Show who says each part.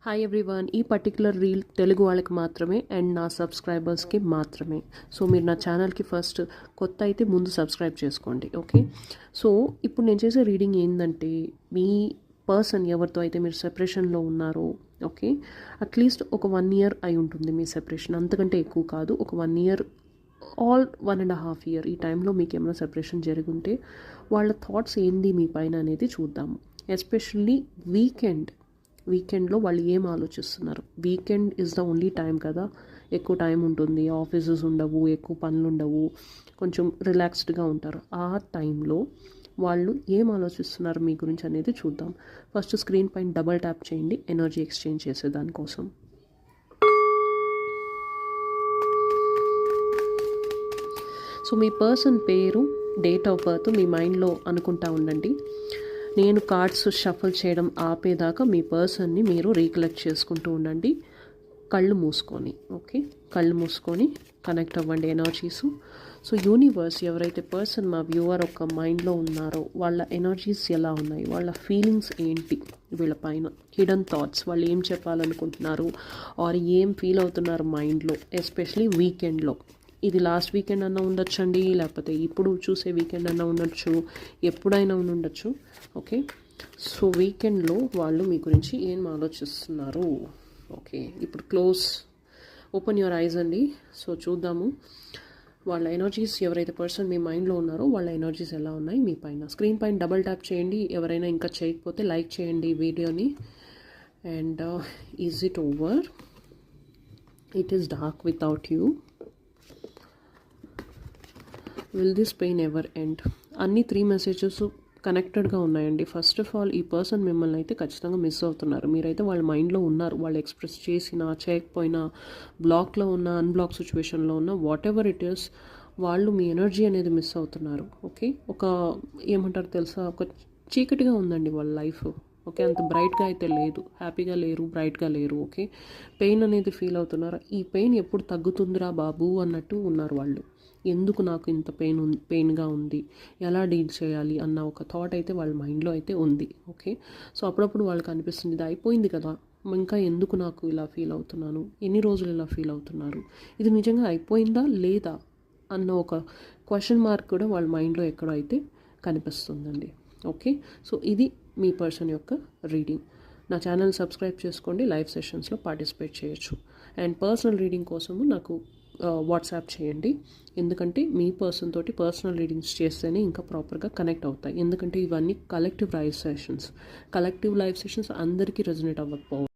Speaker 1: Hi everyone, ఈ particular reel Telugu వాళ్ళకి మాత్రమే అండ్ నా సబ్స్క్రైబర్స్కి మాత్రమే. సో మీరు నా ఛానల్కి ఫస్ట్ కొత్త అయితే ముందు సబ్స్క్రైబ్ చేసుకోండి, ఓకే? సో ఇప్పుడు నేను చేసే రీడింగ్ ఏంటంటే, మీ పర్సన్ ఎవరితో అయితే మీరు సెపరేషన్లో ఉన్నారో, ఓకే, అట్లీస్ట్ ఒక 1 year అయి ఉంటుంది మీ సెపరేషన్, అంతకంటే ఎక్కువ కాదు. ఒక 1 year ఆల్ 1.5 year ఈ టైంలో మీకు ఏమైనా సెపరేషన్ జరుగుంటే వాళ్ళ థాట్స్ ఏంది మీ పైన అనేది చూద్దాము. ఎస్పెషల్లీ వీకెండ్లో వాళ్ళు ఏం ఆలోచిస్తున్నారు. Weekend is the only time కదా, ఎక్కువ టైం ఉంటుంది, ఆఫీసెస్ ఉండవు, ఎక్కువ పనులు ఉండవు, కొంచెం రిలాక్స్డ్గా ఉంటారు. ఆ టైంలో వాళ్ళు ఏం ఆలోచిస్తున్నారు మీ గురించి అనేది చూద్దాం. ఫస్ట్ స్క్రీన్ పైన డబల్ ట్యాప్ చేయండి ఎనర్జీ ఎక్స్చేంజ్ చేసే దానికోసం. సో మీ పర్సన్ పేరు, డేట్ ఆఫ్ బర్త్ మీ మైండ్లో అనుకుంటా ఉండండి. నేను కార్డ్స్ షఫల్ చేయడం ఆపేదాకా మీ పర్సన్ని మీరు రీకలెక్ట్ చేసుకుంటూ ఉండండి, కళ్ళు మూసుకొని. ఓకే, కళ్ళు మూసుకొని కనెక్ట్ అవ్వండి ఎనర్జీస్. సో యూనివర్స్, ఎవరైతే పర్సన్ మా వ్యూవర్ ఒక మైండ్లో ఉన్నారో వాళ్ళ ఎనర్జీస్ ఎలా ఉన్నాయి, వాళ్ళ ఫీలింగ్స్ ఏంటి, వీళ్ళ పైన హిడెన్ థాట్స్, వాళ్ళు ఏం చెప్పాలనుకుంటున్నారు ఆర్ ఏం ఫీల్ అవుతున్నారు మైండ్లో, ఎస్పెషలీ వీకెండ్లో. ఇది లాస్ట్ వీకెండ్ అన్నా ఉండొచ్చండి, లేకపోతే ఇప్పుడు చూసే వీకెండ్ అన్నా ఉండొచ్చు, ఎప్పుడైనా ఉండొచ్చు. ఓకే, సో వీకెండ్లో వాళ్ళు మీ గురించి ఏం ఆలోచిస్తున్నారు. ఓకే, ఇప్పుడు ఓపెన్ యువర్ ఐజ్ అండి. సో చూద్దాము వాళ్ళ ఎనర్జీస్, ఎవరైతే పర్సన్ మీ మైండ్లో ఉన్నారో వాళ్ళ ఎనర్జీస్ ఎలా ఉన్నాయి మీ పైన. స్క్రీన్ పైన డబల్ ట్యాప్ చేయండి. ఎవరైనా ఇంకా చేయకపోతే లైక్ చేయండి వీడియోని. And is it over? It is dark without you. Will this pain ever end? అన్ని 3 మెసేజెస్ కనెక్టెడ్గా ఉన్నాయండి. ఫస్ట్ ఆఫ్ ఆల్, ఈ పర్సన్ మిమ్మల్ని అయితే ఖచ్చితంగా మిస్ అవుతున్నారు. మీరైతే వాళ్ళ మైండ్లో ఉన్నారు. వాళ్ళు ఎక్స్ప్రెస్ చేసినా చేయకపోయినా, బ్లాక్లో ఉన్న, అన్బ్లాక్ సిచ్యువేషన్లో ఉన్న, వాట్ ఎవర్ ఇట్ ఈస్, వాళ్ళు మీ ఎనర్జీ అనేది మిస్ అవుతున్నారు. ఓకే, ఒక ఏమంటారు తెలుసా, ఒక చీకటిగా ఉందండి వాళ్ళ లైఫ్. ఓకే, అంత బ్రైట్గా అయితే లేదు, హ్యాపీగా లేరు, బ్రైట్గా లేరు. ఓకే, పెయిన్ అనేది ఫీల్ అవుతున్నారు. ఈ పెయిన్ ఎప్పుడు తగ్గుతుందిరా బాబు అన్నట్టు ఉన్నారు వాళ్ళు. ఎందుకు నాకు ఇంత పెయిన్గా ఉంది, ఎలా డీల్ చేయాలి అన్న ఒక థాట్ అయితే వాళ్ళ మైండ్లో అయితే ఉంది. ఓకే, సో అప్పుడప్పుడు వాళ్ళకి అనిపిస్తుంది, ఇది అయిపోయింది కదా, ఇంకా ఎందుకు నాకు ఇలా ఫీల్ అవుతున్నాను, ఎన్ని రోజులు ఇలా ఫీల్ అవుతున్నారు, ఇది నిజంగా అయిపోయిందా లేదా అన్న ఒక క్వశ్చన్ మార్క్ కూడా వాళ్ళ మైండ్లో ఎక్కడో అయితే కనిపిస్తుందండి. ఓకే, సో ఇది మీ పర్సన్ యొక్క రీడింగ్. నా ఛానల్ సబ్స్క్రైబ్ చేసుకోండి, లైవ్ సెషన్స్లో పార్టిసిపేట్ చేయొచ్చు. అండ్ పర్సనల్ రీడింగ్ కోసము నాకు వాట్సాప్ చేయండి, ఎందుకంటే మీ పర్సన్ తోటి పర్సనల్ రీడింగ్స్ చేస్తేనే ఇంకా ప్రాపర్గా కనెక్ట్ అవుతాయి. ఎందుకంటే ఇవన్నీ కలెక్టివ్ లైవ్ సెషన్స్ అందరికీ రెజొనేట్ అవ్వకపోవచ్చు.